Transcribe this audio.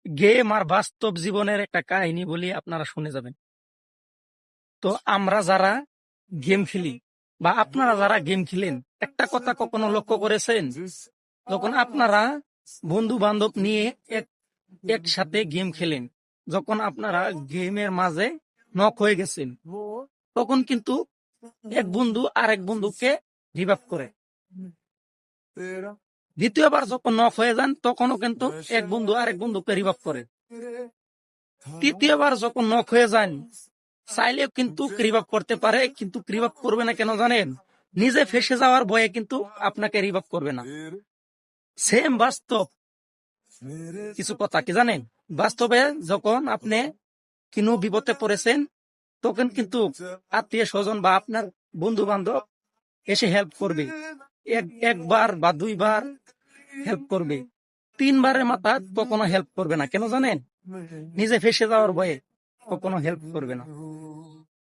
Game আর বাস্তব জীবনের একটা কাহিনী বলি, আপনারা শুনে যাবেন। তো আমরা যারা গেম খেলি বা আপনারা যারা গেম খেলেন, একটা কথা কখনো লক্ষ্য করেছেন? যখন আপনারা বন্ধু বান্ধব নিয়ে একসাথে গেম খেলেন, যখন আপনারা গেমের মাঝে নক হয়ে গেছেন, তখন কিন্তু এক বন্ধু আরেক বন্ধুকে রিভাইভ করে। দ্বিতীয়বার যখন নক হয়ে যান, তখনও কিন্তু এক বন্ধু আরেক বন্ধুকে রিভাইভ করে। তৃতীয়বার যখন নক হয়ে যান, চাইলেও কিন্তু রিভাইভ করতে পারে, কিন্তু রিভাইভ করবে না কেন জানেন? নিজে ফেসে যাওয়ার ভয়ে কিন্তু আপনাকে রিভাইভ করবে না। সেম বাস্তব কিছু কথা কি জানেন? বাস্তবে যখন আপনি কোনো বিপদে পড়েছেন, তখন কিন্তু আত্মীয় স্বজন বা আপনার বন্ধু বান্ধব এসে হেল্প করবে। একবার বা দুইবার হেল্প করবে, তিনবারের মাথা কখনো হেল্প করবে না। কেন জানেন? নিজে ফেসে যাওয়ার ভয়ে কখনো হেল্প করবে না।